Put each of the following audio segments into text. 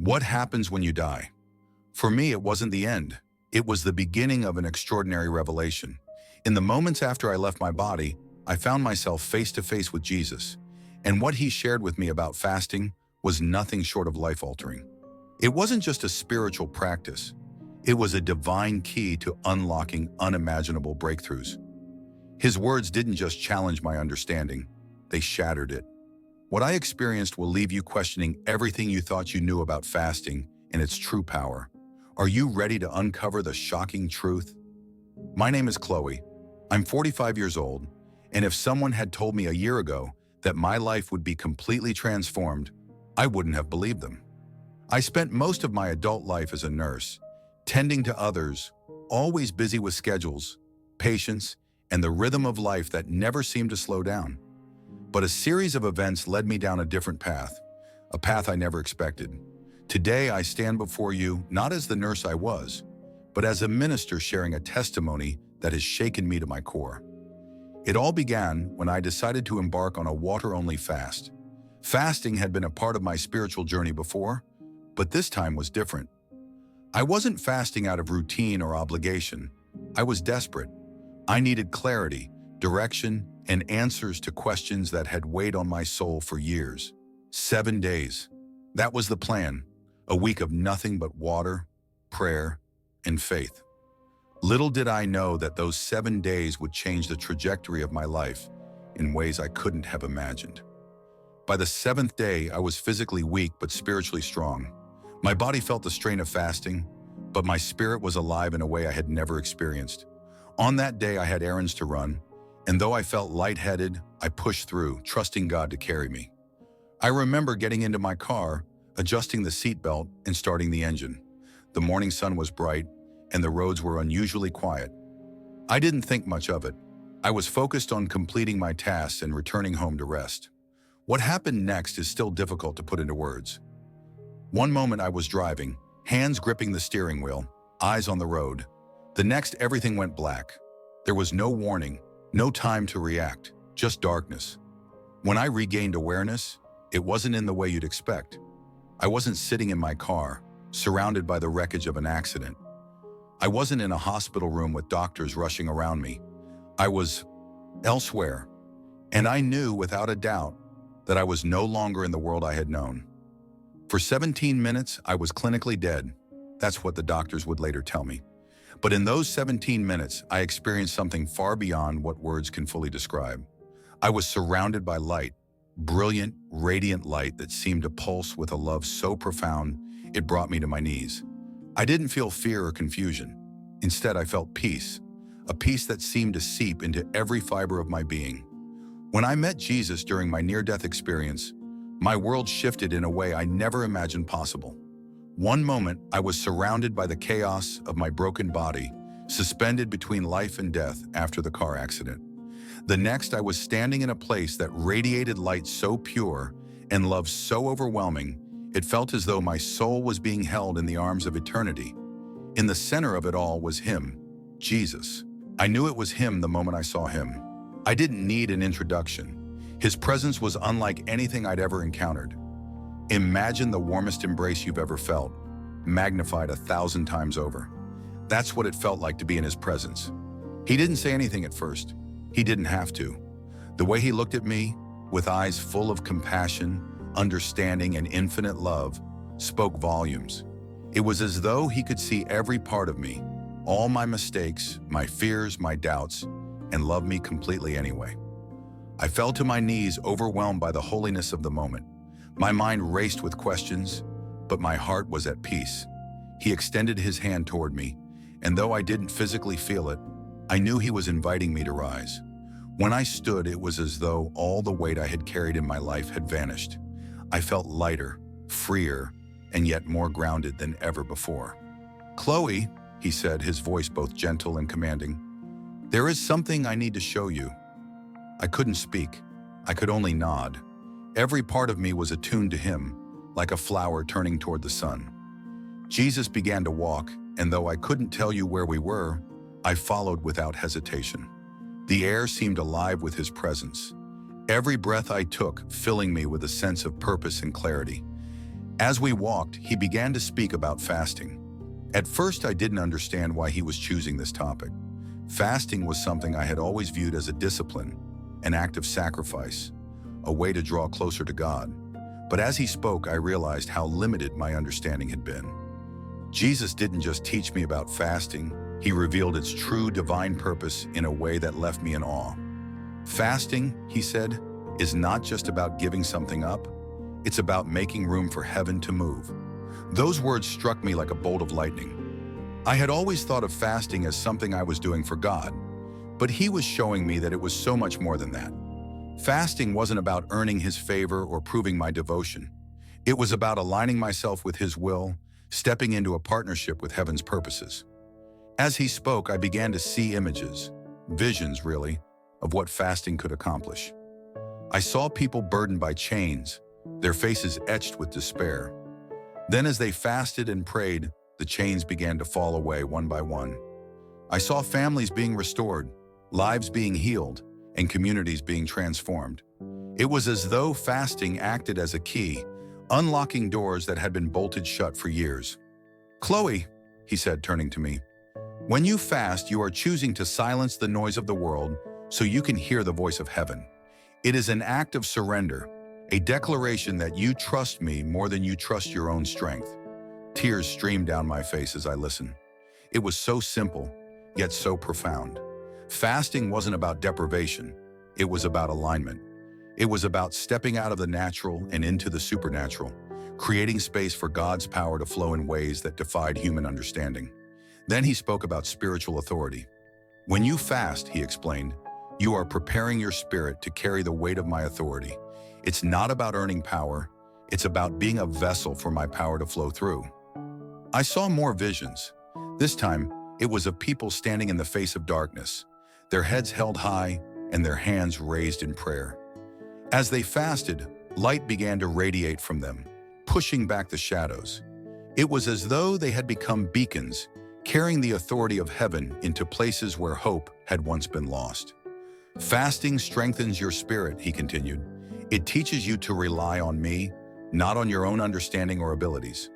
What happens when you die? For me, it wasn't the end. It was the beginning of an extraordinary revelation. In the moments after I left my body, I found myself face to face with Jesus, and what he shared with me about fasting was nothing short of life-altering. It wasn't just a spiritual practice. It was a divine key to unlocking unimaginable breakthroughs. His words didn't just challenge my understanding, they shattered it. What I experienced will leave you questioning everything you thought you knew about fasting and its true power. Are you ready to uncover the shocking truth? My name is Chloe. I'm 45 years old, and if someone had told me a year ago that my life would be completely transformed, I wouldn't have believed them. I spent most of my adult life as a nurse, tending to others, always busy with schedules, patience, and the rhythm of life that never seemed to slow down. But a series of events led me down a different path, a path I never expected. Today, I stand before you not as the nurse I was, but as a minister sharing a testimony that has shaken me to my core. It all began when I decided to embark on a water-only fast. Fasting had been a part of my spiritual journey before, but this time was different. I wasn't fasting out of routine or obligation. I was desperate. I needed clarity, direction, and answers to questions that had weighed on my soul for years. 7 days. That was the plan. A week of nothing but water, prayer, and faith. Little did I know that those 7 days would change the trajectory of my life in ways I couldn't have imagined. By the 7th day, I was physically weak but spiritually strong. My body felt the strain of fasting, but my spirit was alive in a way I had never experienced. On that day, I had errands to run, and though I felt lightheaded, I pushed through, trusting God to carry me. I remember getting into my car, adjusting the seatbelt, and starting the engine. The morning sun was bright, and the roads were unusually quiet. I didn't think much of it. I was focused on completing my tasks and returning home to rest. What happened next is still difficult to put into words. One moment I was driving, hands gripping the steering wheel, eyes on the road. The next, everything went black. There was no warning, no time to react, just darkness. When I regained awareness, it wasn't in the way you'd expect. I wasn't sitting in my car, surrounded by the wreckage of an accident. I wasn't in a hospital room with doctors rushing around me. I was elsewhere, and I knew without a doubt that I was no longer in the world I had known. For 17 minutes, I was clinically dead. That's what the doctors would later tell me. But in those 17 minutes, I experienced something far beyond what words can fully describe. I was surrounded by light, brilliant, radiant light that seemed to pulse with a love so profound, it brought me to my knees. I didn't feel fear or confusion. Instead, I felt peace, a peace that seemed to seep into every fiber of my being. When I met Jesus during my near-death experience, my world shifted in a way I never imagined possible. One moment, I was surrounded by the chaos of my broken body, suspended between life and death after the car accident. The next, I was standing in a place that radiated light so pure and love so overwhelming, it felt as though my soul was being held in the arms of eternity. In the center of it all was him, Jesus. I knew it was him the moment I saw him. I didn't need an introduction. His presence was unlike anything I'd ever encountered. Imagine the warmest embrace you've ever felt, magnified 1,000 times over. That's what it felt like to be in his presence. He didn't say anything at first. He didn't have to. The way he looked at me, with eyes full of compassion, understanding, and infinite love, spoke volumes. It was as though he could see every part of me, all my mistakes, my fears, my doubts, and love me completely anyway. I fell to my knees, overwhelmed by the holiness of the moment. My mind raced with questions, but my heart was at peace. He extended his hand toward me, and though I didn't physically feel it, I knew he was inviting me to rise. When I stood, it was as though all the weight I had carried in my life had vanished. I felt lighter, freer, and yet more grounded than ever before. "Chloe," he said, his voice both gentle and commanding, "there is something I need to show you." I couldn't speak. I could only nod. Every part of me was attuned to him, like a flower turning toward the sun. Jesus began to walk, and though I couldn't tell you where we were, I followed without hesitation. The air seemed alive with his presence. Every breath I took filling me with a sense of purpose and clarity. As we walked, he began to speak about fasting. At first, I didn't understand why he was choosing this topic. Fasting was something I had always viewed as a discipline, an act of sacrifice, a way to draw closer to God. But as he spoke, I realized how limited my understanding had been. Jesus didn't just teach me about fasting, he revealed its true divine purpose in a way that left me in awe. Fasting, he said, is not just about giving something up, it's about making room for heaven to move. Those words struck me like a bolt of lightning. I had always thought of fasting as something I was doing for God, but he was showing me that it was so much more than that. Fasting wasn't about earning his favor or proving my devotion. It was about aligning myself with his will, stepping into a partnership with heaven's purposes. As he spoke, I began to see images, visions really, of what fasting could accomplish. I saw people burdened by chains, their faces etched with despair. Then as they fasted and prayed, the chains began to fall away one by one. I saw families being restored, lives being healed, and communities being transformed. It was as though fasting acted as a key, unlocking doors that had been bolted shut for years. "Chloe," he said, turning to me, "when you fast, you are choosing to silence the noise of the world so you can hear the voice of heaven. It is an act of surrender, a declaration that you trust me more than you trust your own strength." Tears streamed down my face as I listened. It was so simple, yet so profound. Fasting wasn't about deprivation, it was about alignment. It was about stepping out of the natural and into the supernatural, creating space for God's power to flow in ways that defied human understanding. Then he spoke about spiritual authority. "When you fast," he explained, "you are preparing your spirit to carry the weight of my authority. It's not about earning power, it's about being a vessel for my power to flow through." I saw more visions. This time, it was of people standing in the face of darkness, their heads held high and their hands raised in prayer. As they fasted, light began to radiate from them, pushing back the shadows. It was as though they had become beacons, carrying the authority of heaven into places where hope had once been lost. "Fasting strengthens your spirit," he continued. "It teaches you to rely on me, not on your own understanding or abilities.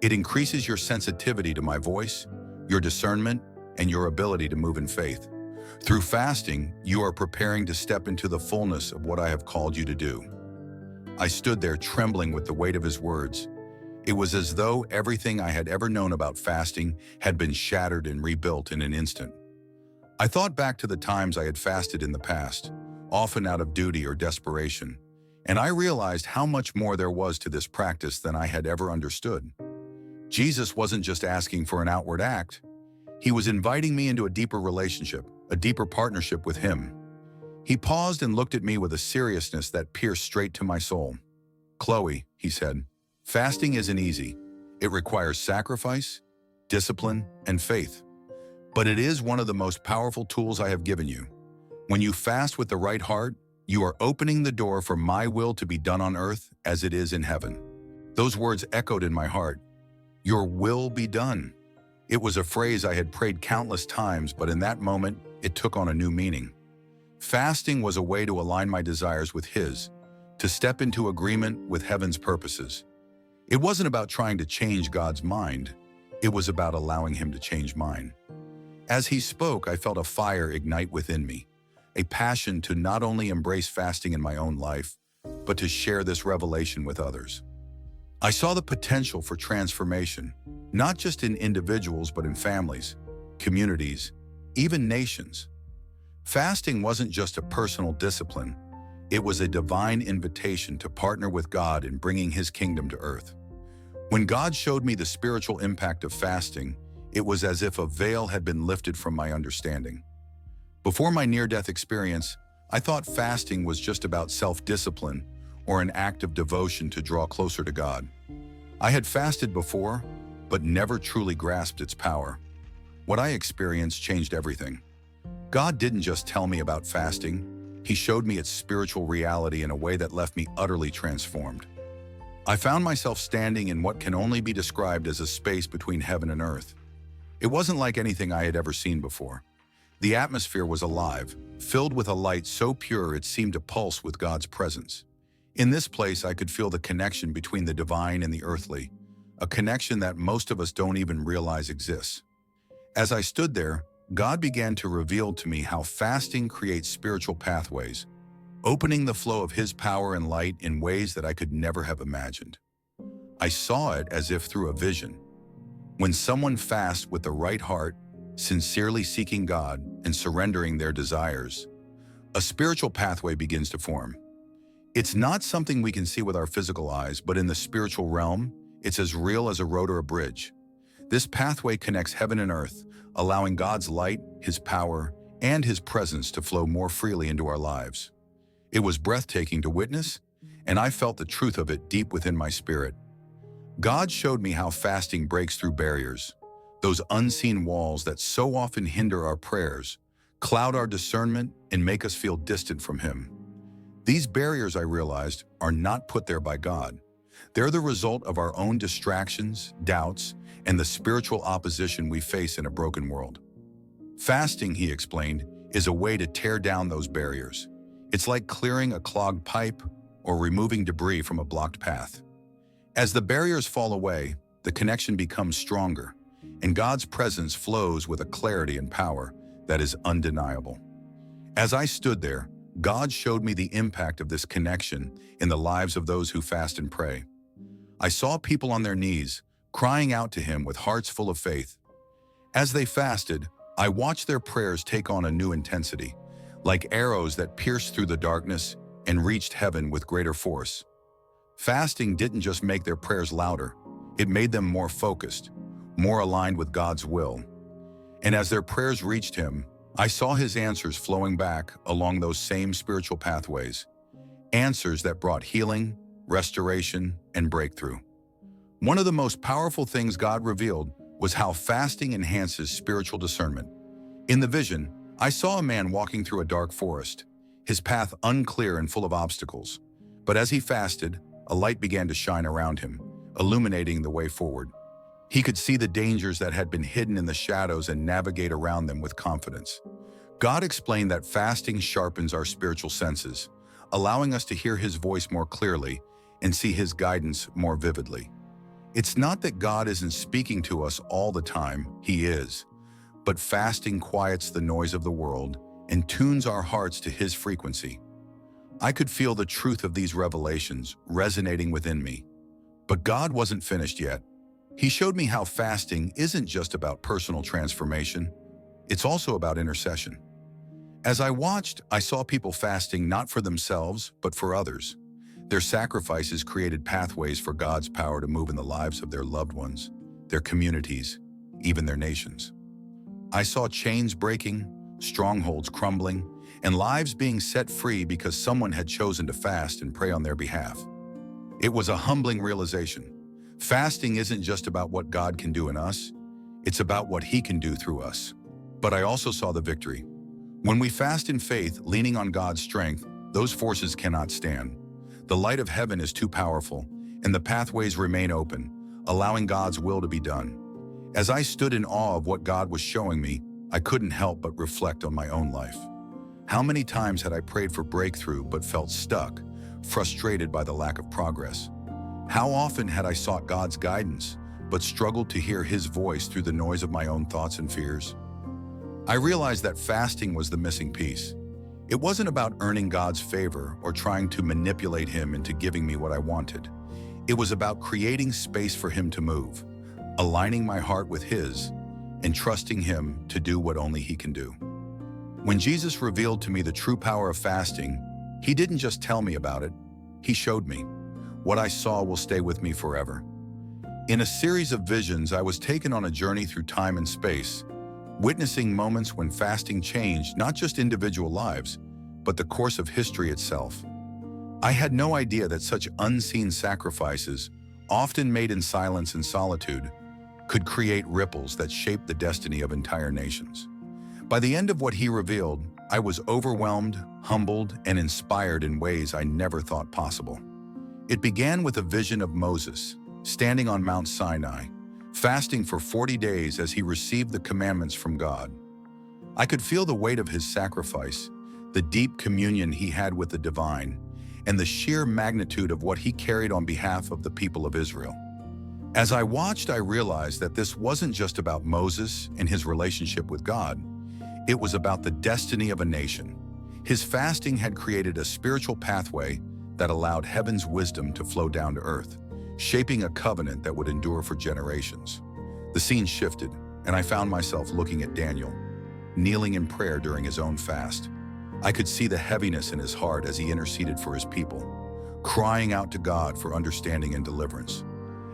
It increases your sensitivity to my voice, your discernment, and your ability to move in faith. Through fasting, you are preparing to step into the fullness of what I have called you to do." I stood there trembling with the weight of his words. It was as though everything I had ever known about fasting had been shattered and rebuilt in an instant. I thought back to the times I had fasted in the past, often out of duty or desperation, and I realized how much more there was to this practice than I had ever understood. Jesus wasn't just asking for an outward act. He was inviting me into a deeper relationship, a deeper partnership with him. He paused and looked at me with a seriousness that pierced straight to my soul. "Chloe," he said, "fasting isn't easy. It requires sacrifice, discipline, and faith. But it is one of the most powerful tools I have given you. When you fast with the right heart, you are opening the door for my will to be done on earth as it is in heaven." Those words echoed in my heart. "Your will be done." It was a phrase I had prayed countless times, but in that moment, it took on a new meaning. Fasting was a way to align my desires with his, to step into agreement with heaven's purposes. It wasn't about trying to change God's mind. It was about allowing him to change mine. As he spoke, I felt a fire ignite within me, a passion to not only embrace fasting in my own life, but to share this revelation with others. I saw the potential for transformation, not just in individuals, but in families, communities, even nations. Fasting wasn't just a personal discipline. It was a divine invitation to partner with God in bringing his kingdom to earth. When God showed me the spiritual impact of fasting, it was as if a veil had been lifted from my understanding. Before my near-death experience, I thought fasting was just about self-discipline or an act of devotion to draw closer to God. I had fasted before, but never truly grasped its power. What I experienced changed everything. God didn't just tell me about fasting, he showed me its spiritual reality in a way that left me utterly transformed. I found myself standing in what can only be described as a space between heaven and earth. It wasn't like anything I had ever seen before. The atmosphere was alive, filled with a light so pure it seemed to pulse with God's presence. In this place, I could feel the connection between the divine and the earthly, a connection that most of us don't even realize exists. As I stood there, God began to reveal to me how fasting creates spiritual pathways, opening the flow of His power and light in ways that I could never have imagined. I saw it as if through a vision. When someone fasts with the right heart, sincerely seeking God and surrendering their desires, a spiritual pathway begins to form. It's not something we can see with our physical eyes, but in the spiritual realm, it's as real as a road or a bridge. This pathway connects heaven and earth, allowing God's light, His power, and His presence to flow more freely into our lives. It was breathtaking to witness, and I felt the truth of it deep within my spirit. God showed me how fasting breaks through barriers, those unseen walls that so often hinder our prayers, cloud our discernment, and make us feel distant from Him. These barriers, I realized, are not put there by God. They're the result of our own distractions, doubts, and the spiritual opposition we face in a broken world. Fasting, He explained, is a way to tear down those barriers. It's like clearing a clogged pipe or removing debris from a blocked path. As the barriers fall away, the connection becomes stronger, and God's presence flows with a clarity and power that is undeniable. As I stood there, God showed me the impact of this connection in the lives of those who fast and pray. I saw people on their knees, crying out to Him with hearts full of faith. As they fasted, I watched their prayers take on a new intensity, like arrows that pierced through the darkness and reached heaven with greater force. Fasting didn't just make their prayers louder, it made them more focused, more aligned with God's will. And as their prayers reached Him, I saw His answers flowing back along those same spiritual pathways, answers that brought healing, restoration, and breakthrough. One of the most powerful things God revealed was how fasting enhances spiritual discernment. In the vision, I saw a man walking through a dark forest, his path unclear and full of obstacles. But as he fasted, a light began to shine around him, illuminating the way forward. He could see the dangers that had been hidden in the shadows and navigate around them with confidence. God explained that fasting sharpens our spiritual senses, allowing us to hear His voice more clearly and see His guidance more vividly. It's not that God isn't speaking to us all the time, He is, but fasting quiets the noise of the world and tunes our hearts to His frequency. I could feel the truth of these revelations resonating within me. But God wasn't finished yet. He showed me how fasting isn't just about personal transformation, it's also about intercession. As I watched, I saw people fasting not for themselves, but for others. Their sacrifices created pathways for God's power to move in the lives of their loved ones, their communities, even their nations. I saw chains breaking, strongholds crumbling, and lives being set free because someone had chosen to fast and pray on their behalf. It was a humbling realization. Fasting isn't just about what God can do in us, it's about what He can do through us. But I also saw the victory. When we fast in faith, leaning on God's strength, those forces cannot stand. The light of heaven is too powerful, and the pathways remain open, allowing God's will to be done. As I stood in awe of what God was showing me, I couldn't help but reflect on my own life. How many times had I prayed for breakthrough but felt stuck, frustrated by the lack of progress? How often had I sought God's guidance but struggled to hear His voice through the noise of my own thoughts and fears? I realized that fasting was the missing piece. It wasn't about earning God's favor or trying to manipulate Him into giving me what I wanted. It was about creating space for Him to move, aligning my heart with His, and trusting Him to do what only He can do. When Jesus revealed to me the true power of fasting, He didn't just tell me about it, He showed me. What I saw will stay with me forever. In a series of visions, I was taken on a journey through time and space, witnessing moments when fasting changed not just individual lives, but the course of history itself. I had no idea that such unseen sacrifices, often made in silence and solitude, could create ripples that shaped the destiny of entire nations. By the end of what He revealed, I was overwhelmed, humbled, and inspired in ways I never thought possible. It began with a vision of Moses, standing on Mount Sinai, fasting for 40 days as he received the commandments from God. I could feel the weight of his sacrifice, the deep communion he had with the divine, and the sheer magnitude of what he carried on behalf of the people of Israel. As I watched, I realized that this wasn't just about Moses and his relationship with God. It was about the destiny of a nation. His fasting had created a spiritual pathway that allowed heaven's wisdom to flow down to earth, shaping a covenant that would endure for generations. The scene shifted, and I found myself looking at Daniel, kneeling in prayer during his own fast. I could see the heaviness in his heart as he interceded for his people, crying out to God for understanding and deliverance.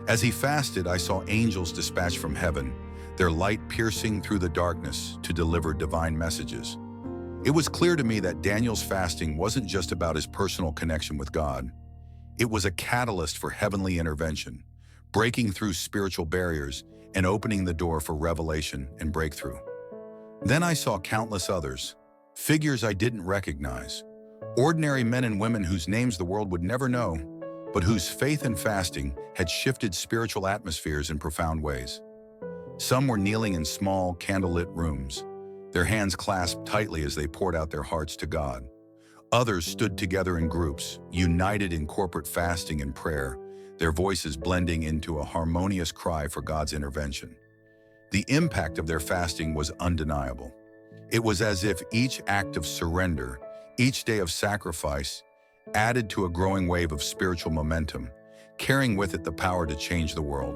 As he fasted, I saw angels dispatched from heaven, their light piercing through the darkness to deliver divine messages. It was clear to me that Daniel's fasting wasn't just about his personal connection with God. It was a catalyst for heavenly intervention, breaking through spiritual barriers and opening the door for revelation and breakthrough. Then I saw countless others, figures I didn't recognize, ordinary men and women whose names the world would never know, but whose faith and fasting had shifted spiritual atmospheres in profound ways. Some were kneeling in small, candlelit rooms, their hands clasped tightly as they poured out their hearts to God. Others stood together in groups, united in corporate fasting and prayer, their voices blending into a harmonious cry for God's intervention. The impact of their fasting was undeniable. It was as if each act of surrender, each day of sacrifice, added to a growing wave of spiritual momentum, carrying with it the power to change the world.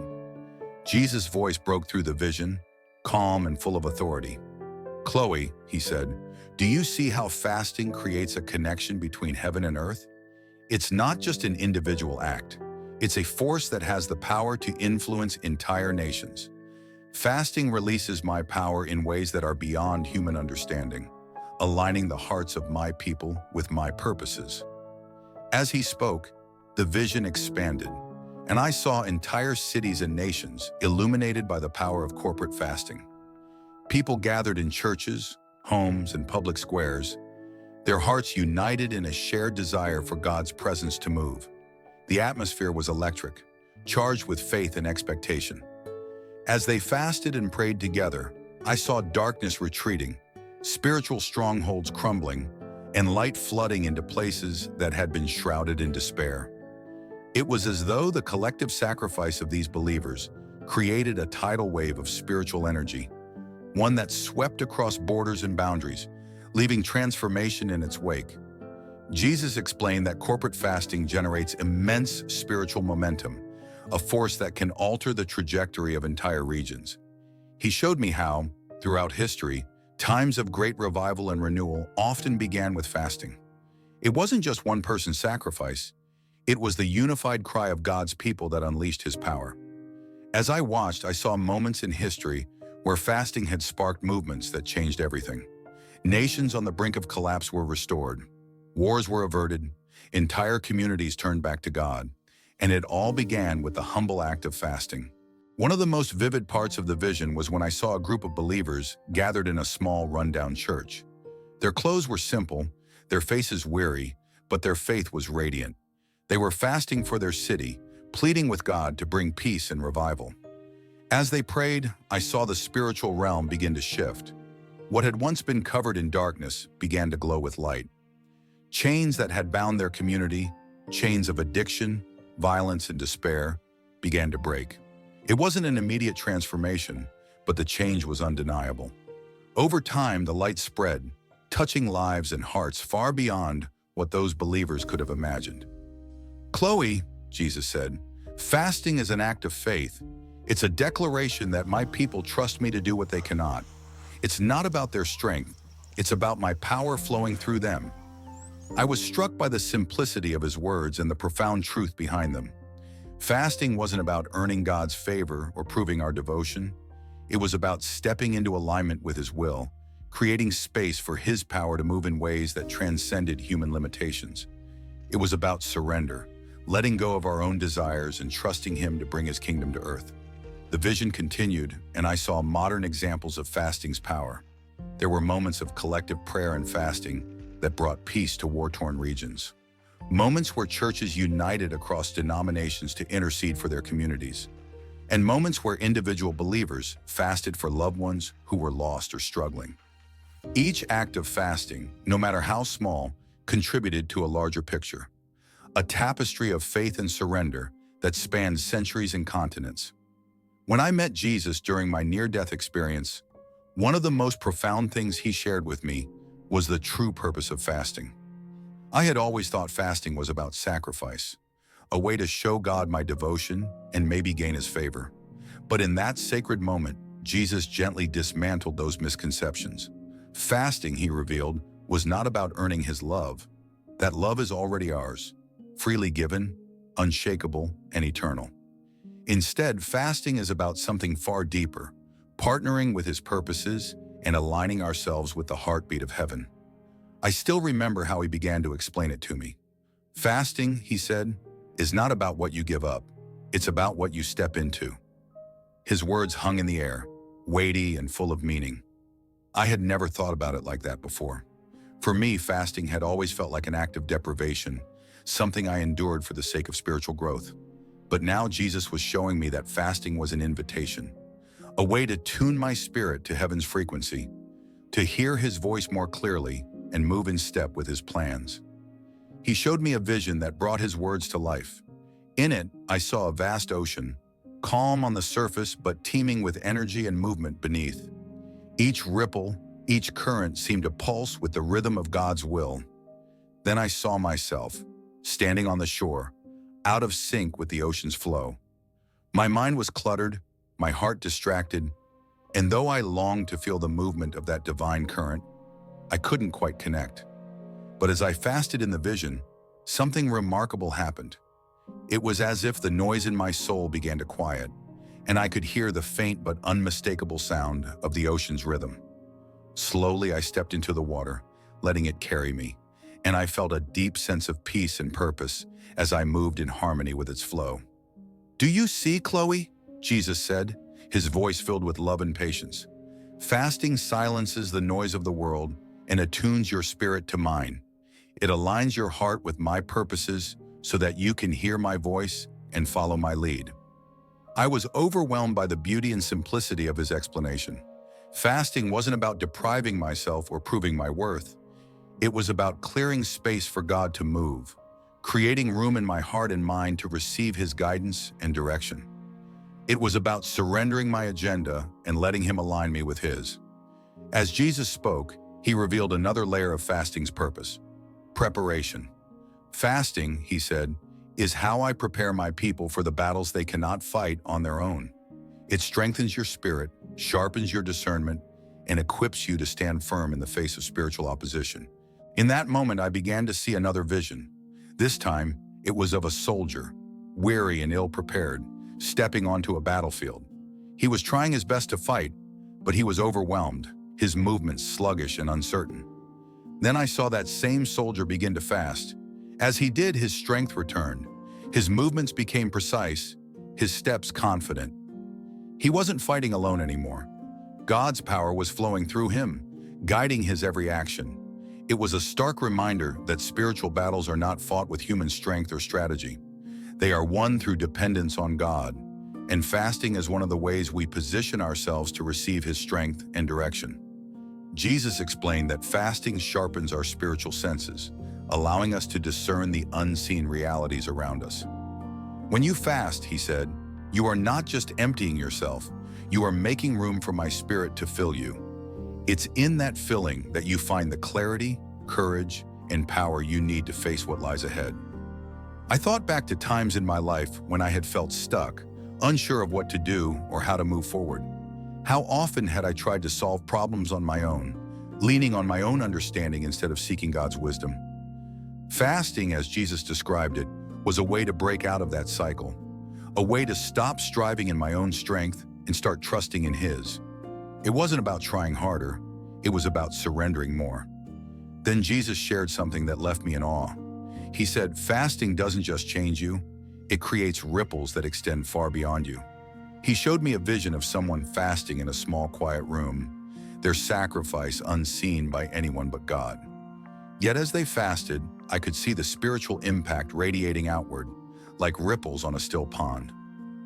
Jesus' voice broke through the vision, calm and full of authority. "Chloe," he said, "do you see how fasting creates a connection between heaven and earth? It's not just an individual act. It's a force that has the power to influence entire nations. Fasting releases my power in ways that are beyond human understanding, aligning the hearts of my people with my purposes." As he spoke, the vision expanded, and I saw entire cities and nations illuminated by the power of corporate fasting. People gathered in churches, homes, and public squares, their hearts united in a shared desire for God's presence to move. The atmosphere was electric, charged with faith and expectation. As they fasted and prayed together, I saw darkness retreating, spiritual strongholds crumbling, and light flooding into places that had been shrouded in despair. It was as though the collective sacrifice of these believers created a tidal wave of spiritual energy, one that swept across borders and boundaries, leaving transformation in its wake. Jesus explained that corporate fasting generates immense spiritual momentum, a force that can alter the trajectory of entire regions. He showed me how, throughout history, times of great revival and renewal often began with fasting. It wasn't just one person's sacrifice, it was the unified cry of God's people that unleashed his power. As I watched, I saw moments in history where fasting had sparked movements that changed everything. Nations on the brink of collapse were restored, wars were averted, entire communities turned back to God, and it all began with the humble act of fasting. One of the most vivid parts of the vision was when I saw a group of believers gathered in a small, rundown church. Their clothes were simple, their faces weary, but their faith was radiant. They were fasting for their city, pleading with God to bring peace and revival. As they prayed, I saw the spiritual realm begin to shift. What had once been covered in darkness began to glow with light. Chains that had bound their community, chains of addiction, violence, and despair, began to break. It wasn't an immediate transformation, but the change was undeniable. Over time, the light spread, touching lives and hearts far beyond what those believers could have imagined. "Chloe," Jesus said, "fasting is an act of faith. It's a declaration that my people trust me to do what they cannot. It's not about their strength. It's about my power flowing through them." I was struck by the simplicity of his words and the profound truth behind them. Fasting wasn't about earning God's favor or proving our devotion. It was about stepping into alignment with his will, creating space for his power to move in ways that transcended human limitations. It was about surrender, letting go of our own desires and trusting him to bring his kingdom to earth. The vision continued, and I saw modern examples of fasting's power. There were moments of collective prayer and fasting that brought peace to war-torn regions. Moments where churches united across denominations to intercede for their communities. And moments where individual believers fasted for loved ones who were lost or struggling. Each act of fasting, no matter how small, contributed to a larger picture. a tapestry of faith and surrender that spans centuries and continents. When I met Jesus during my near-death experience, one of the most profound things he shared with me was the true purpose of fasting. I had always thought fasting was about sacrifice, a way to show God my devotion and maybe gain his favor. But in that sacred moment, Jesus gently dismantled those misconceptions. Fasting, he revealed, was not about earning his love. That love is already ours, freely given, unshakable, and eternal. Instead, fasting is about something far deeper, partnering with his purposes and aligning ourselves with the heartbeat of heaven. I still remember how he began to explain it to me. Fasting, he said, is not about what you give up. It's about what you step into. His words hung in the air, weighty and full of meaning. I had never thought about it like that before. For me, fasting had always felt like an act of deprivation, something I endured for the sake of spiritual growth. But now Jesus was showing me that fasting was an invitation, a way to tune my spirit to heaven's frequency, to hear his voice more clearly and move in step with his plans. He showed me a vision that brought his words to life. In it, I saw a vast ocean, calm on the surface but teeming with energy and movement beneath. Each ripple, each current seemed to pulse with the rhythm of God's will. Then I saw myself, standing on the shore, out of sync with the ocean's flow. My mind was cluttered, my heart distracted, and though I longed to feel the movement of that divine current, I couldn't quite connect. But as I fasted in the vision, something remarkable happened. It was as if the noise in my soul began to quiet, and I could hear the faint but unmistakable sound of the ocean's rhythm. Slowly, I stepped into the water, letting it carry me, and I felt a deep sense of peace and purpose as I moved in harmony with its flow. "Do you see, Chloe?" Jesus said, his voice filled with love and patience. "Fasting silences the noise of the world and attunes your spirit to mine. It aligns your heart with my purposes so that you can hear my voice and follow my lead." I was overwhelmed by the beauty and simplicity of his explanation. Fasting wasn't about depriving myself or proving my worth. It was about clearing space for God to move, creating room in my heart and mind to receive his guidance and direction. It was about surrendering my agenda and letting him align me with his. As Jesus spoke, he revealed another layer of fasting's purpose: preparation. Fasting, he said, is how I prepare my people for the battles they cannot fight on their own. It strengthens your spirit, sharpens your discernment, and equips you to stand firm in the face of spiritual opposition. In that moment, I began to see another vision. This time, it was of a soldier, weary and ill-prepared, stepping onto a battlefield. He was trying his best to fight, but he was overwhelmed, his movements sluggish and uncertain. Then I saw that same soldier begin to fast. As he did, his strength returned. His movements became precise, his steps confident. He wasn't fighting alone anymore. God's power was flowing through him, guiding his every action. It was a stark reminder that spiritual battles are not fought with human strength or strategy. They are won through dependence on God, and fasting is one of the ways we position ourselves to receive his strength and direction. Jesus explained that fasting sharpens our spiritual senses, allowing us to discern the unseen realities around us. When you fast, he said, you are not just emptying yourself, you are making room for my spirit to fill you. It's in that filling that you find the clarity, courage, and power you need to face what lies ahead. I thought back to times in my life when I had felt stuck, unsure of what to do or how to move forward. How often had I tried to solve problems on my own, leaning on my own understanding instead of seeking God's wisdom? Fasting, as Jesus described it, was a way to break out of that cycle, a way to stop striving in my own strength and start trusting in his. It wasn't about trying harder, it was about surrendering more. Then Jesus shared something that left me in awe. He said, fasting doesn't just change you, it creates ripples that extend far beyond you. He showed me a vision of someone fasting in a small, quiet room, their sacrifice unseen by anyone but God. Yet as they fasted, I could see the spiritual impact radiating outward, like ripples on a still pond.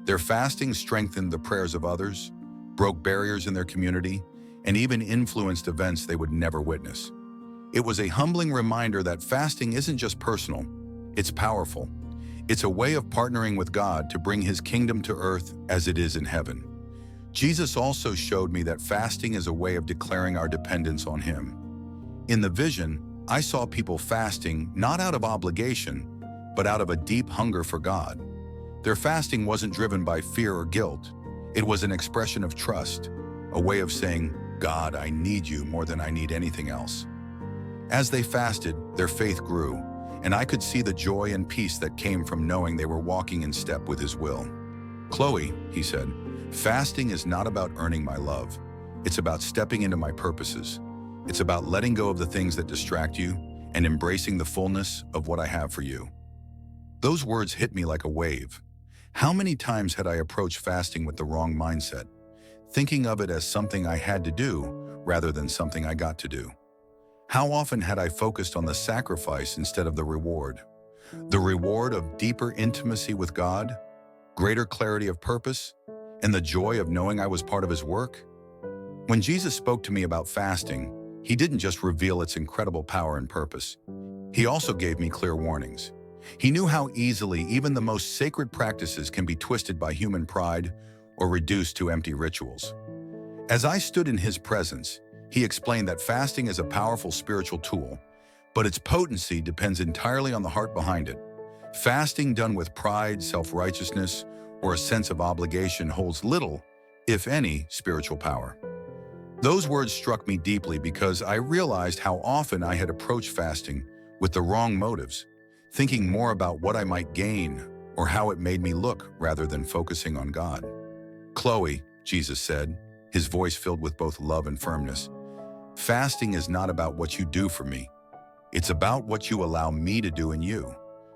Their fasting strengthened the prayers of others, broke barriers in their community, and even influenced events they would never witness. It was a humbling reminder that fasting isn't just personal, It's powerful. It's a way of partnering with God to bring His kingdom to earth as it is in heaven. Jesus also showed me that fasting is a way of declaring our dependence on Him. In the vision, I saw people fasting not out of obligation, but out of a deep hunger for God. Their fasting wasn't driven by fear or guilt. It was an expression of trust, a way of saying, God, I need you more than I need anything else. As they fasted, their faith grew, and I could see the joy and peace that came from knowing they were walking in step with His will. Chloe, he said, fasting is not about earning my love. It's about stepping into my purposes. It's about letting go of the things that distract you and embracing the fullness of what I have for you. Those words hit me like a wave. How many times had I approached fasting with the wrong mindset, thinking of it as something I had to do rather than something I got to do? How often had I focused on the sacrifice instead of the reward? The reward of deeper intimacy with God, greater clarity of purpose, and the joy of knowing I was part of His work? When Jesus spoke to me about fasting, He didn't just reveal its incredible power and purpose. He also gave me clear warnings. He knew how easily even the most sacred practices can be twisted by human pride or reduced to empty rituals. As I stood in His presence, He explained that fasting is a powerful spiritual tool, but its potency depends entirely on the heart behind it. Fasting done with pride, self-righteousness, or a sense of obligation holds little, if any, spiritual power. Those words struck me deeply because I realized how often I had approached fasting with the wrong motives, thinking more about what I might gain or how it made me look rather than focusing on God. Chloe, Jesus said, His voice filled with both love and firmness, fasting is not about what you do for me. It's about what you allow me to do in you.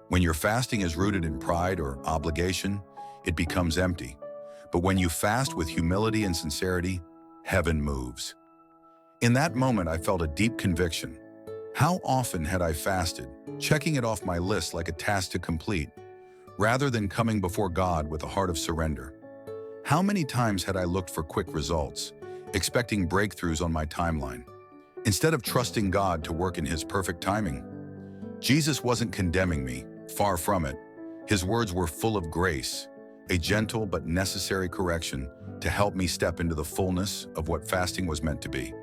When your fasting is rooted in pride or obligation, it becomes empty. But when you fast with humility and sincerity, heaven moves. In that moment, I felt a deep conviction. How often had I fasted, checking it off my list like a task to complete, rather than coming before God with a heart of surrender? How many times had I looked for quick results, expecting breakthroughs on my timeline, instead of trusting God to work in His perfect timing? Jesus wasn't condemning me, far from it. His words were full of grace, a gentle but necessary correction to help me step into the fullness of what fasting was meant to be.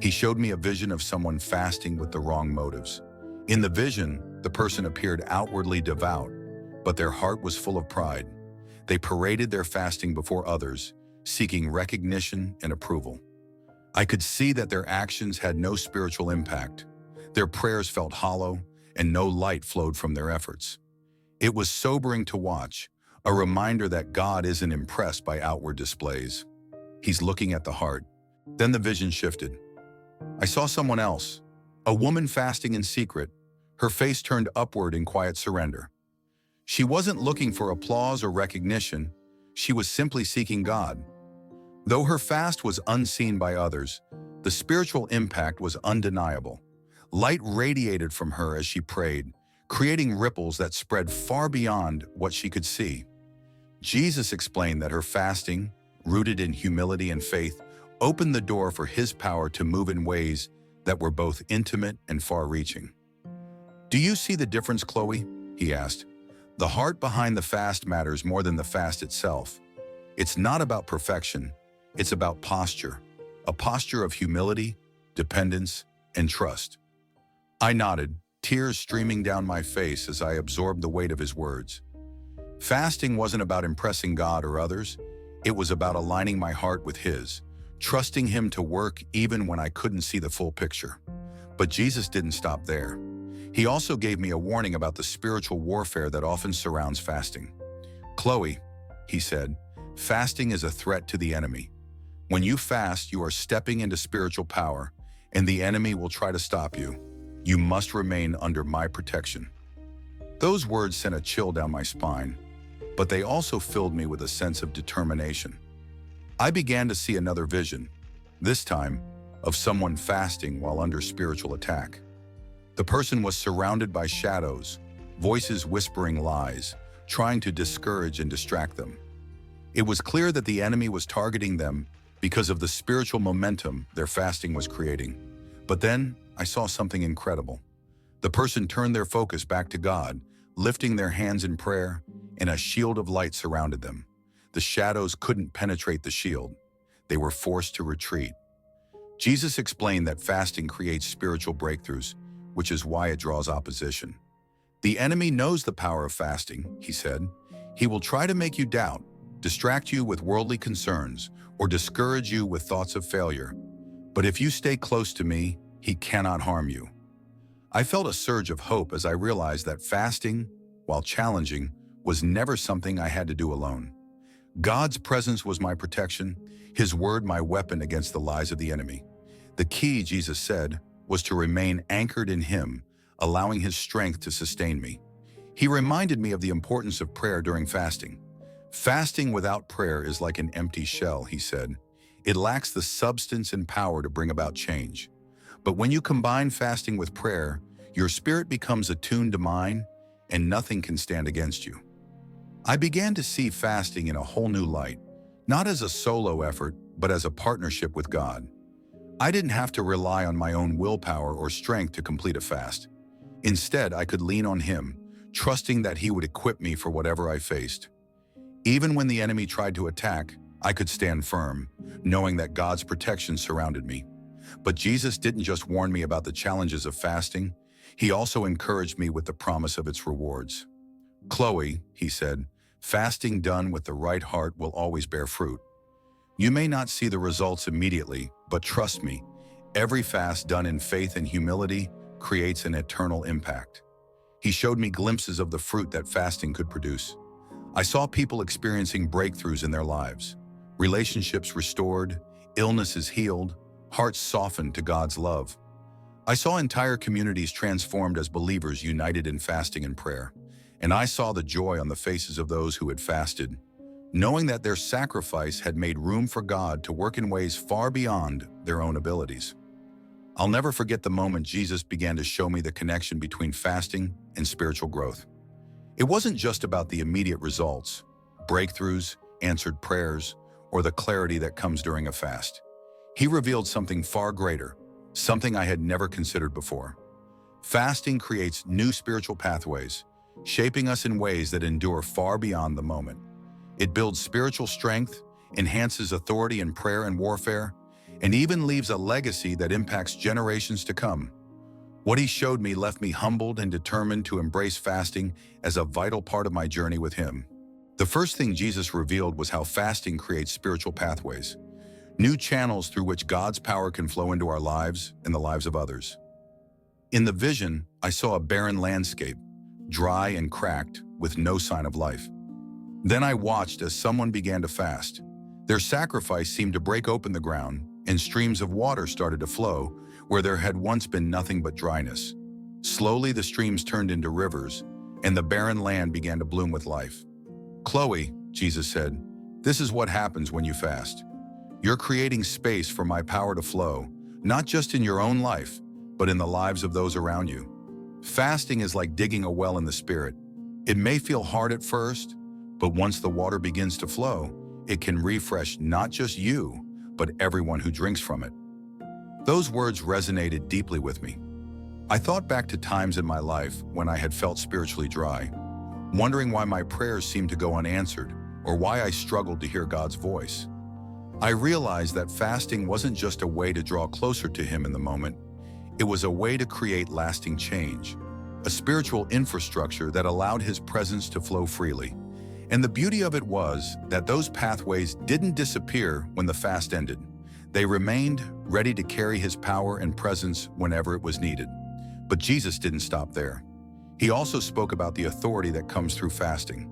He showed me a vision of someone fasting with the wrong motives. In the vision, the person appeared outwardly devout, but their heart was full of pride. They paraded their fasting before others, seeking recognition and approval. I could see that their actions had no spiritual impact. Their prayers felt hollow, and no light flowed from their efforts. It was sobering to watch, a reminder that God isn't impressed by outward displays. He's looking at the heart. Then the vision shifted. I saw someone else, a woman fasting in secret, her face turned upward in quiet surrender. She wasn't looking for applause or recognition. She was simply seeking God. Though her fast was unseen by others, the spiritual impact was undeniable. Light radiated from her as she prayed, creating ripples that spread far beyond what she could see. Jesus explained that her fasting, rooted in humility and faith, opened the door for His power to move in ways that were both intimate and far-reaching. "Do you see the difference, Chloe?" He asked. "The heart behind the fast matters more than the fast itself. It's not about perfection, it's about posture, a posture of humility, dependence, and trust." I nodded, tears streaming down my face as I absorbed the weight of His words. Fasting wasn't about impressing God or others. It was about aligning my heart with His, trusting Him to work even when I couldn't see the full picture. But Jesus didn't stop there. He also gave me a warning about the spiritual warfare that often surrounds fasting. "Chloe," He said, "fasting is a threat to the enemy. When you fast, you are stepping into spiritual power, and the enemy will try to stop you. You must remain under my protection." Those words sent a chill down my spine, but they also filled me with a sense of determination. I began to see another vision, this time of someone fasting while under spiritual attack. The person was surrounded by shadows, voices whispering lies, trying to discourage and distract them. It was clear that the enemy was targeting them because of the spiritual momentum their fasting was creating. But then I saw something incredible. The person turned their focus back to God, lifting their hands in prayer, and a shield of light surrounded them. The shadows couldn't penetrate the shield. They were forced to retreat. Jesus explained that fasting creates spiritual breakthroughs, which is why it draws opposition. The enemy knows the power of fasting, he said. He will try to make you doubt, distract you with worldly concerns, or discourage you with thoughts of failure. But if you stay close to me, he cannot harm you. I felt a surge of hope as I realized that fasting, while challenging, was never something I had to do alone. God's presence was my protection, his word my weapon against the lies of the enemy. The key, Jesus said, was to remain anchored in him, allowing his strength to sustain me. He reminded me of the importance of prayer during fasting. Fasting without prayer is like an empty shell, he said. It lacks the substance and power to bring about change. But when you combine fasting with prayer, your spirit becomes attuned to mine, and nothing can stand against you. I began to see fasting in a whole new light, not as a solo effort, but as a partnership with God. I didn't have to rely on my own willpower or strength to complete a fast. Instead, I could lean on him, trusting that he would equip me for whatever I faced. Even when the enemy tried to attack, I could stand firm, knowing that God's protection surrounded me. But Jesus didn't just warn me about the challenges of fasting, he also encouraged me with the promise of its rewards. Chloe, he said, fasting done with the right heart will always bear fruit. You may not see the results immediately, but trust me, every fast done in faith and humility creates an eternal impact. He showed me glimpses of the fruit that fasting could produce. I saw people experiencing breakthroughs in their lives, relationships restored, illnesses healed, hearts softened to God's love. I saw entire communities transformed as believers united in fasting and prayer, and I saw the joy on the faces of those who had fasted, knowing that their sacrifice had made room for God to work in ways far beyond their own abilities. I'll never forget the moment Jesus began to show me the connection between fasting and spiritual growth. It wasn't just about the immediate results, breakthroughs, answered prayers, or the clarity that comes during a fast. He revealed something far greater, something I had never considered before. Fasting creates new spiritual pathways, shaping us in ways that endure far beyond the moment. It builds spiritual strength, enhances authority in prayer and warfare, and even leaves a legacy that impacts generations to come. What he showed me left me humbled and determined to embrace fasting as a vital part of my journey with him. The first thing Jesus revealed was how fasting creates spiritual pathways, new channels through which God's power can flow into our lives and the lives of others. In the vision, I saw a barren landscape, dry and cracked, with no sign of life. Then I watched as someone began to fast. Their sacrifice seemed to break open the ground, and streams of water started to flow where there had once been nothing but dryness. Slowly, the streams turned into rivers, and the barren land began to bloom with life. Chloe, Jesus said, this is what happens when you fast. You're creating space for my power to flow, not just in your own life, but in the lives of those around you. Fasting is like digging a well in the spirit. It may feel hard at first, but once the water begins to flow, it can refresh not just you, but everyone who drinks from it. Those words resonated deeply with me. I thought back to times in my life when I had felt spiritually dry, wondering why my prayers seemed to go unanswered or why I struggled to hear God's voice. I realized that fasting wasn't just a way to draw closer to him in the moment. It was a way to create lasting change, a spiritual infrastructure that allowed his presence to flow freely. And the beauty of it was that those pathways didn't disappear when the fast ended. They remained ready to carry his power and presence whenever it was needed. But Jesus didn't stop there. He also spoke about the authority that comes through fasting.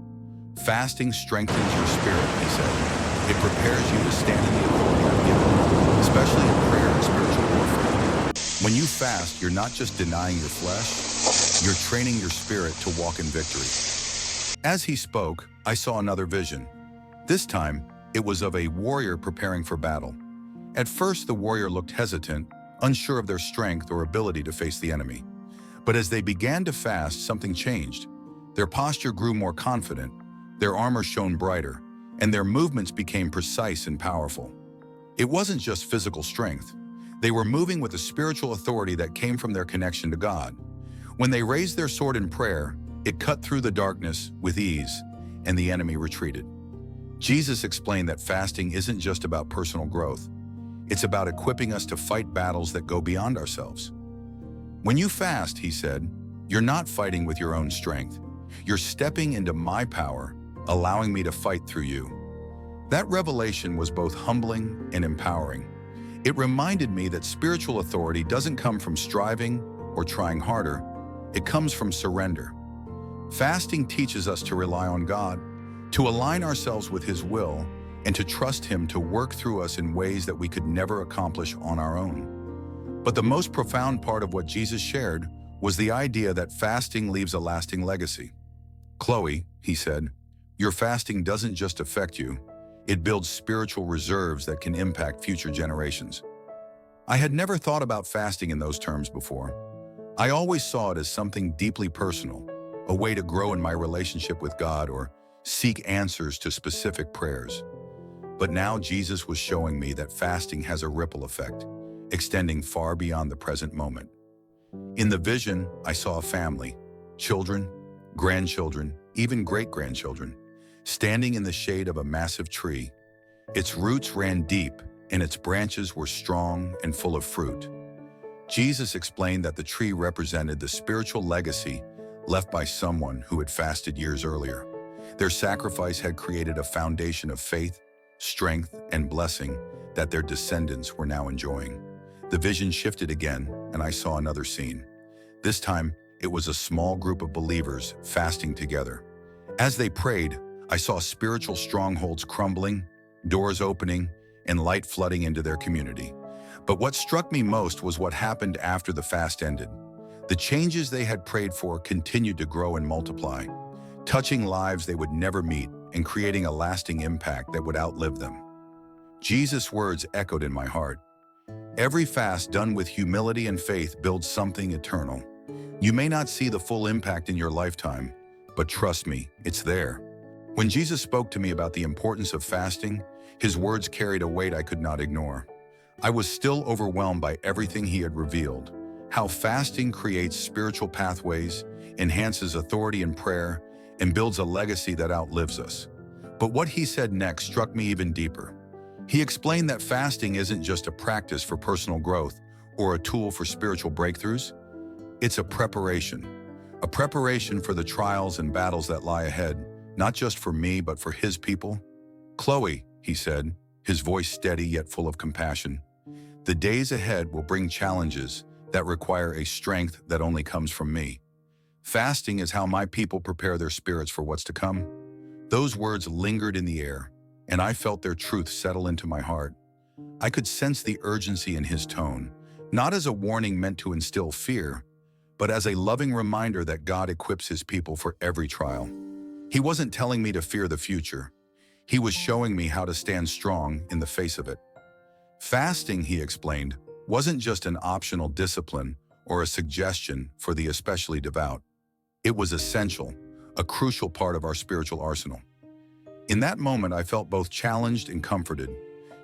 Fasting strengthens your spirit, he said. It prepares you to stand in the authority I've given you, especially in prayer and spiritual warfare. When you fast, you're not just denying your flesh, you're training your spirit to walk in victory. As he spoke, I saw another vision. This time, it was of a warrior preparing for battle. At first, the warrior looked hesitant, unsure of their strength or ability to face the enemy. But as they began to fast, something changed. Their posture grew more confident, their armor shone brighter, and their movements became precise and powerful. It wasn't just physical strength. They were moving with a spiritual authority that came from their connection to God. When they raised their sword in prayer, It cut through the darkness with ease, and the enemy retreated. Jesus explained that fasting isn't just about personal growth. It's about equipping us to fight battles that go beyond ourselves. When you fast, he said, you're not fighting with your own strength. You're stepping into my power, allowing me to fight through you. That revelation was both humbling and empowering. It reminded me that spiritual authority doesn't come from striving or trying harder. It comes from surrender. Fasting teaches us to rely on God, to align ourselves with His will, and to trust Him to work through us in ways that we could never accomplish on our own. But the most profound part of what Jesus shared was the idea that fasting leaves a lasting legacy. Chloe, he said, your fasting doesn't just affect you, it builds spiritual reserves that can impact future generations. I had never thought about fasting in those terms before. I always saw it as something deeply personal, a way to grow in my relationship with God or seek answers to specific prayers. But now Jesus was showing me that fasting has a ripple effect, extending far beyond the present moment. In the vision, I saw a family, children, grandchildren, even great-grandchildren, standing in the shade of a massive tree. Its roots ran deep, and its branches were strong and full of fruit. Jesus explained that the tree represented the spiritual legacy left by someone who had fasted years earlier. Their sacrifice had created a foundation of faith, strength, and blessing that their descendants were now enjoying. The vision shifted again, and I saw another scene. This time, it was a small group of believers fasting together. As they prayed, I saw spiritual strongholds crumbling, doors opening, and light flooding into their community. But what struck me most was what happened after the fast ended. The changes they had prayed for continued to grow and multiply, touching lives they would never meet and creating a lasting impact that would outlive them. Jesus' words echoed in my heart. Every fast done with humility and faith builds something eternal. You may not see the full impact in your lifetime, but trust me, it's there. When Jesus spoke to me about the importance of fasting, His words carried a weight I could not ignore. I was still overwhelmed by everything He had revealed, how fasting creates spiritual pathways, enhances authority in prayer, and builds a legacy that outlives us. But what He said next struck me even deeper. He explained that fasting isn't just a practice for personal growth or a tool for spiritual breakthroughs. It's a preparation for the trials and battles that lie ahead, not just for me, but for His people. Chloe, he said, his voice steady yet full of compassion, the days ahead will bring challenges that require a strength that only comes from me. Fasting is how my people prepare their spirits for what's to come. Those words lingered in the air, and I felt their truth settle into my heart. I could sense the urgency in His tone, not as a warning meant to instill fear, but as a loving reminder that God equips His people for every trial. He wasn't telling me to fear the future. He was showing me how to stand strong in the face of it. Fasting, he explained, wasn't just an optional discipline or a suggestion for the especially devout. It was essential, a crucial part of our spiritual arsenal. In that moment, I felt both challenged and comforted.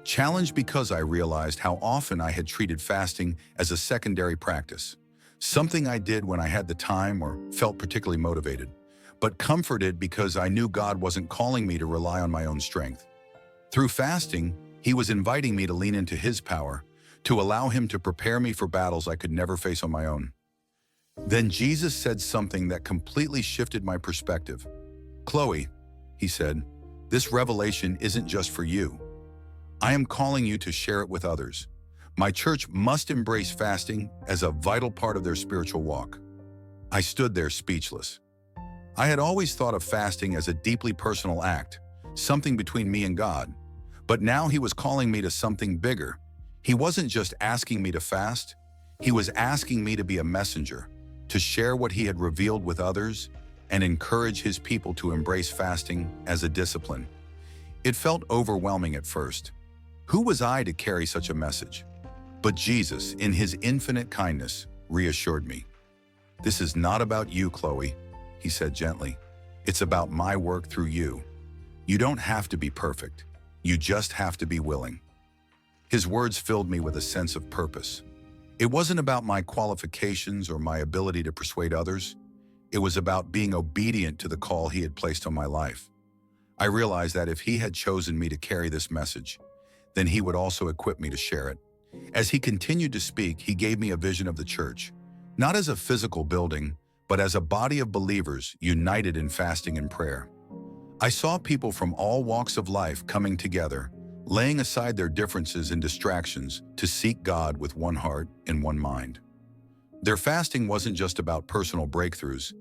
Challenged because I realized how often I had treated fasting as a secondary practice, something I did when I had the time or felt particularly motivated, but comforted because I knew God wasn't calling me to rely on my own strength. Through fasting, He was inviting me to lean into His power, to allow Him to prepare me for battles I could never face on my own. Then Jesus said something that completely shifted my perspective. Chloe, he said, this revelation isn't just for you. I am calling you to share it with others. My church must embrace fasting as a vital part of their spiritual walk. I stood there speechless. I had always thought of fasting as a deeply personal act, something between me and God. But now He was calling me to something bigger. He wasn't just asking me to fast. He was asking me to be a messenger, to share what He had revealed with others, and encourage His people to embrace fasting as a discipline. It felt overwhelming at first. Who was I to carry such a message? But Jesus, in His infinite kindness, reassured me. This is not about you, Chloe, He said gently. It's about my work through you. You don't have to be perfect. You just have to be willing. His words filled me with a sense of purpose. It wasn't about my qualifications or my ability to persuade others. It was about being obedient to the call he had placed on my life. I realized that if he had chosen me to carry this message, then he would also equip me to share it. As he continued to speak, he gave me a vision of the church, not as a physical building, but as a body of believers united in fasting and prayer. I saw people from all walks of life coming together, laying aside their differences and distractions to seek God with one heart and one mind. Their fasting wasn't just about personal breakthroughs.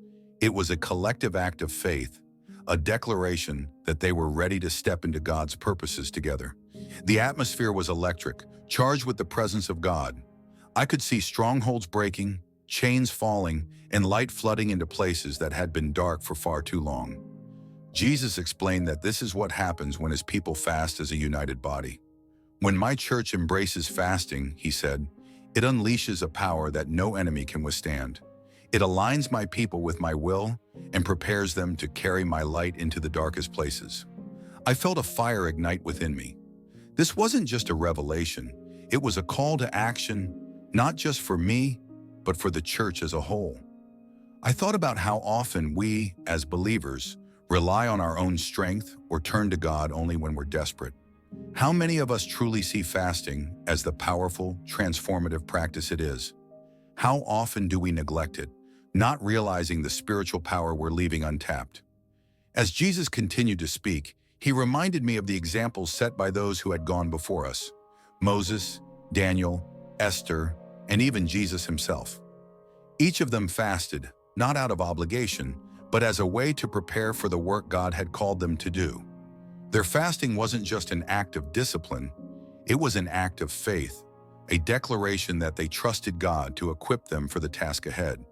It was a collective act of faith, a declaration that they were ready to step into God's purposes together. The atmosphere was electric, charged with the presence of God. I could see strongholds breaking, chains falling, and light flooding into places that had been dark for far too long. Jesus explained that this is what happens when his people fast as a united body. When my church embraces fasting, he said, it unleashes a power that no enemy can withstand. It aligns my people with my will and prepares them to carry my light into the darkest places. I felt a fire ignite within me. This wasn't just a revelation. It was a call to action, not just for me, but for the church as a whole. I thought about how often we, as believers, rely on our own strength or turn to God only when we're desperate. How many of us truly see fasting as the powerful, transformative practice it is? How often do we neglect it, not realizing the spiritual power we're leaving untapped? As Jesus continued to speak, he reminded me of the examples set by those who had gone before us: Moses, Daniel, Esther, and even Jesus himself. Each of them fasted, not out of obligation, but as a way to prepare for the work God had called them to do. Their fasting wasn't just an act of discipline, it was an act of faith, a declaration that they trusted God to equip them for the task ahead.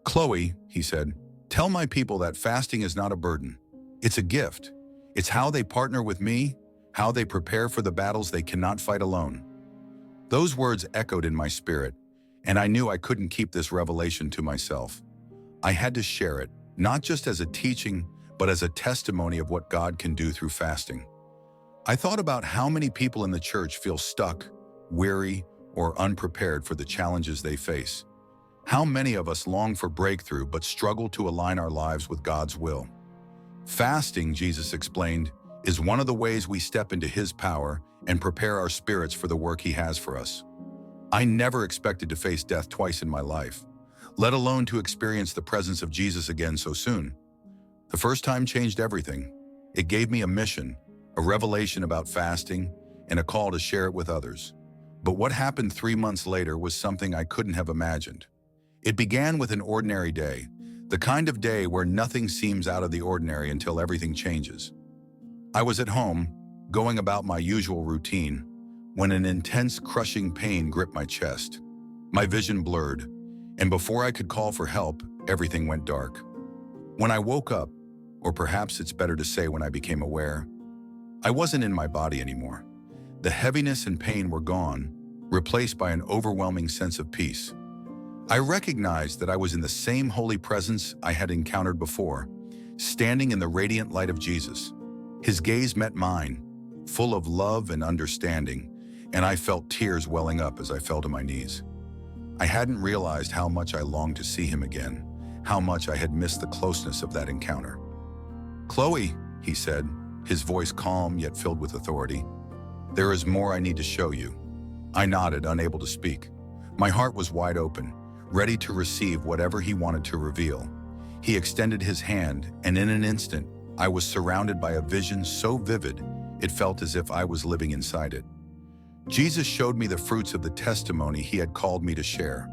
Chloe, he said, tell my people that fasting is not a burden. It's a gift. It's how they partner with me, how they prepare for the battles they cannot fight alone. Those words echoed in my spirit, and I knew I couldn't keep this revelation to myself. I had to share it, not just as a teaching, but as a testimony of what God can do through fasting. I thought about how many people in the church feel stuck, weary, or unprepared for the challenges they face. How many of us long for breakthrough but struggle to align our lives with God's will? Fasting, Jesus explained, is one of the ways we step into his power and prepare our spirits for the work he has for us. I never expected to face death twice in my life, let alone to experience the presence of Jesus again so soon. The first time changed everything. It gave me a mission, a revelation about fasting, and a call to share it with others. But what happened 3 months later was something I couldn't have imagined. It began with an ordinary day, the kind of day where nothing seems out of the ordinary until everything changes. I was at home, going about my usual routine, when an intense, crushing pain gripped my chest. My vision blurred, and before I could call for help, everything went dark. When I woke up, or perhaps it's better to say when I became aware, I wasn't in my body anymore. The heaviness and pain were gone, replaced by an overwhelming sense of peace. I recognized that I was in the same holy presence I had encountered before, standing in the radiant light of Jesus. His gaze met mine, full of love and understanding, and I felt tears welling up as I fell to my knees. I hadn't realized how much I longed to see him again, how much I had missed the closeness of that encounter. Chloe, he said, his voice calm yet filled with authority, there is more I need to show you. I nodded, unable to speak. My heart was wide open, ready to receive whatever he wanted to reveal. He extended his hand, and in an instant, I was surrounded by a vision so vivid, it felt as if I was living inside it. Jesus showed me the fruits of the testimony he had called me to share.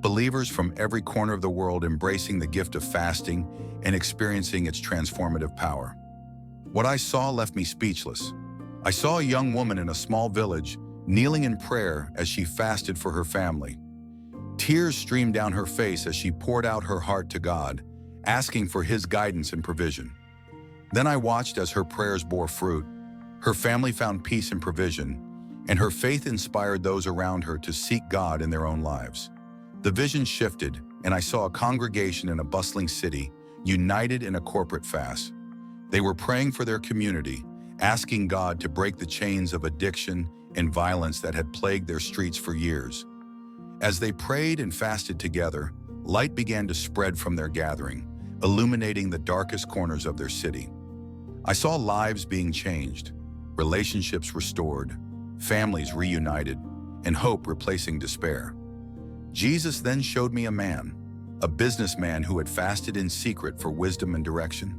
Believers from every corner of the world embracing the gift of fasting and experiencing its transformative power. What I saw left me speechless. I saw a young woman in a small village kneeling in prayer as she fasted for her family. Tears streamed down her face as she poured out her heart to God, asking for his guidance and provision. Then I watched as her prayers bore fruit. Her family found peace and provision, and her faith inspired those around her to seek God in their own lives. The vision shifted, and I saw a congregation in a bustling city, united in a corporate fast. They were praying for their community, asking God to break the chains of addiction and violence that had plagued their streets for years. As they prayed and fasted together, light began to spread from their gathering, illuminating the darkest corners of their city. I saw lives being changed, relationships restored, families reunited, and hope replacing despair. Jesus then showed me a businessman who had fasted in secret for wisdom and direction.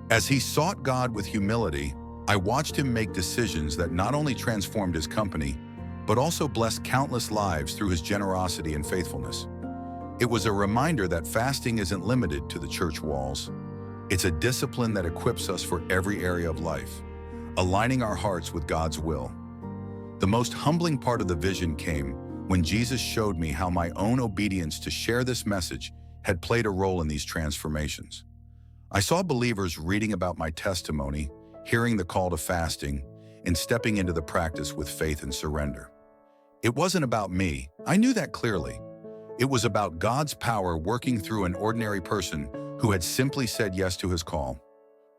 As he sought God with humility, I watched him make decisions that not only transformed his company, but also blessed countless lives through his generosity and faithfulness. It was a reminder that fasting isn't limited to the church walls. It's a discipline that equips us for every area of life, aligning our hearts with God's will. The most humbling part of the vision came when Jesus showed me how my own obedience to share this message had played a role in these transformations. I saw believers reading about my testimony, hearing the call to fasting, and stepping into the practice with faith and surrender. It wasn't about me, I knew that clearly. It was about God's power working through an ordinary person who had simply said yes to his call.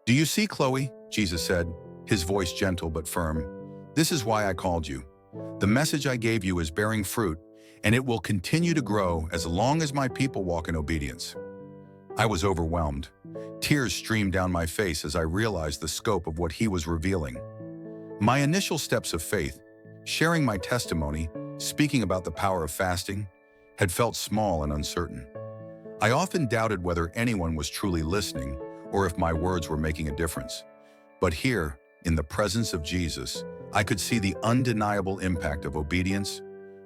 "Do you see, Chloe?" Jesus said, his voice gentle but firm. "This is why I called you. The message I gave you is bearing fruit, and it will continue to grow as long as my people walk in obedience." I was overwhelmed. Tears streamed down my face as I realized the scope of what he was revealing. My initial steps of faith, sharing my testimony, speaking about the power of fasting, had felt small and uncertain. I often doubted whether anyone was truly listening or if my words were making a difference. But here, in the presence of Jesus, I could see the undeniable impact of obedience,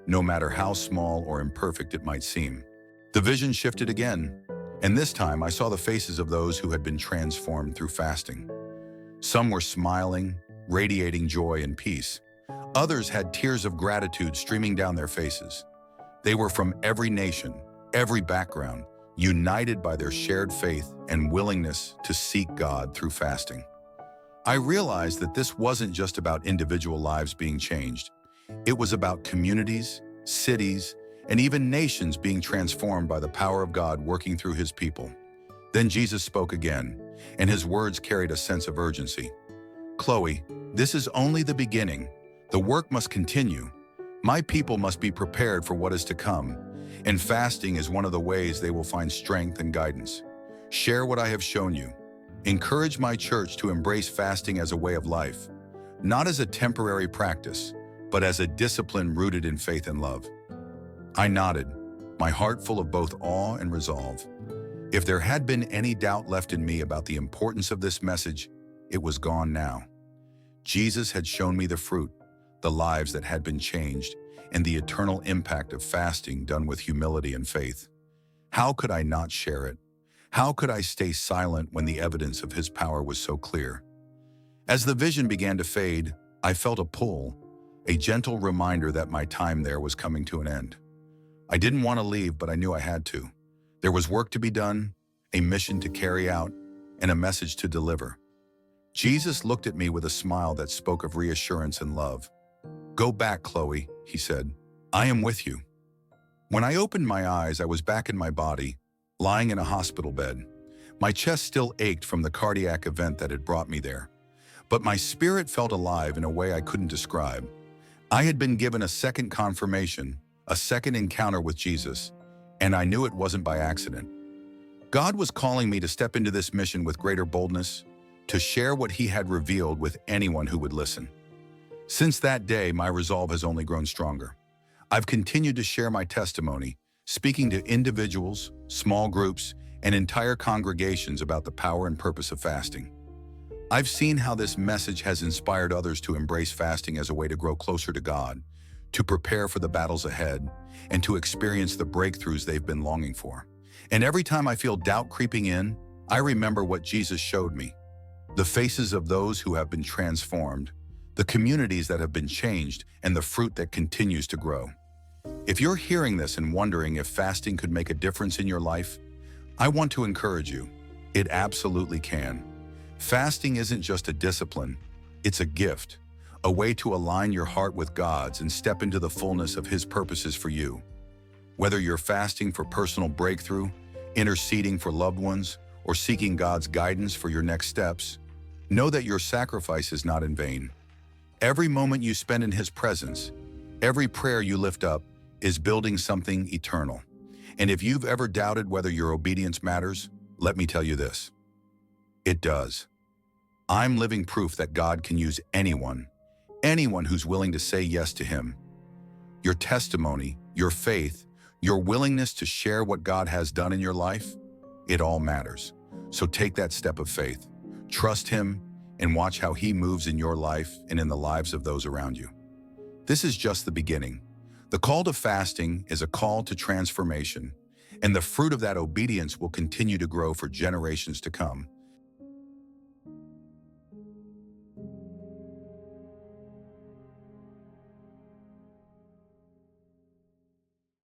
no matter how small or imperfect it might seem. The vision shifted again, and this time I saw the faces of those who had been transformed through fasting. Some were smiling, radiating joy and peace. Others had tears of gratitude streaming down their faces. They were from every nation, every background, united by their shared faith and willingness to seek God through fasting. I realized that this wasn't just about individual lives being changed. It was about communities, cities, and even nations being transformed by the power of God working through his people. Then Jesus spoke again, and his words carried a sense of urgency. "Chloe, this is only the beginning. The work must continue. My people must be prepared for what is to come, and fasting is one of the ways they will find strength and guidance. Share what I have shown you. Encourage my church to embrace fasting as a way of life, not as a temporary practice, but as a discipline rooted in faith and love." I nodded, my heart full of both awe and resolve. If there had been any doubt left in me about the importance of this message, it was gone now. Jesus had shown me the fruit, the lives that had been changed, and the eternal impact of fasting done with humility and faith. How could I not share it? How could I stay silent when the evidence of his power was so clear? As the vision began to fade, I felt a pull, a gentle reminder that my time there was coming to an end. I didn't want to leave, but I knew I had to. There was work to be done, a mission to carry out, and a message to deliver. Jesus looked at me with a smile that spoke of reassurance and love. "Go back, Chloe," he said. "I am with you." When I opened my eyes, I was back in my body, lying in a hospital bed. My chest still ached from the cardiac event that had brought me there, but my spirit felt alive in a way I couldn't describe. I had been given a second confirmation, a second encounter with Jesus, and I knew it wasn't by accident. God was calling me to step into this mission with greater boldness, to share what he had revealed with anyone who would listen. Since that day, my resolve has only grown stronger. I've continued to share my testimony, speaking to individuals, small groups, and entire congregations about the power and purpose of fasting. I've seen how this message has inspired others to embrace fasting as a way to grow closer to God, to prepare for the battles ahead, and to experience the breakthroughs they've been longing for. And every time I feel doubt creeping in, I remember what Jesus showed me. The faces of those who have been transformed, the communities that have been changed, and the fruit that continues to grow. If you're hearing this and wondering if fasting could make a difference in your life, I want to encourage you. It absolutely can. Fasting isn't just a discipline, it's a gift, a way to align your heart with God's and step into the fullness of his purposes for you. Whether you're fasting for personal breakthrough, interceding for loved ones, or seeking God's guidance for your next steps, know that your sacrifice is not in vain. Every moment you spend in his presence, every prayer you lift up, is building something eternal. And if you've ever doubted whether your obedience matters, Let me tell you this. It does. I'm living proof that God can use anyone who's willing to say yes to Him. Your testimony, your faith, your willingness to share what God has done in your life, it all matters. So take that step of faith. Trust Him and watch how He moves in your life and in the lives of those around you. This is just the beginning. The call to fasting is a call to transformation, and the fruit of that obedience will continue to grow for generations to come.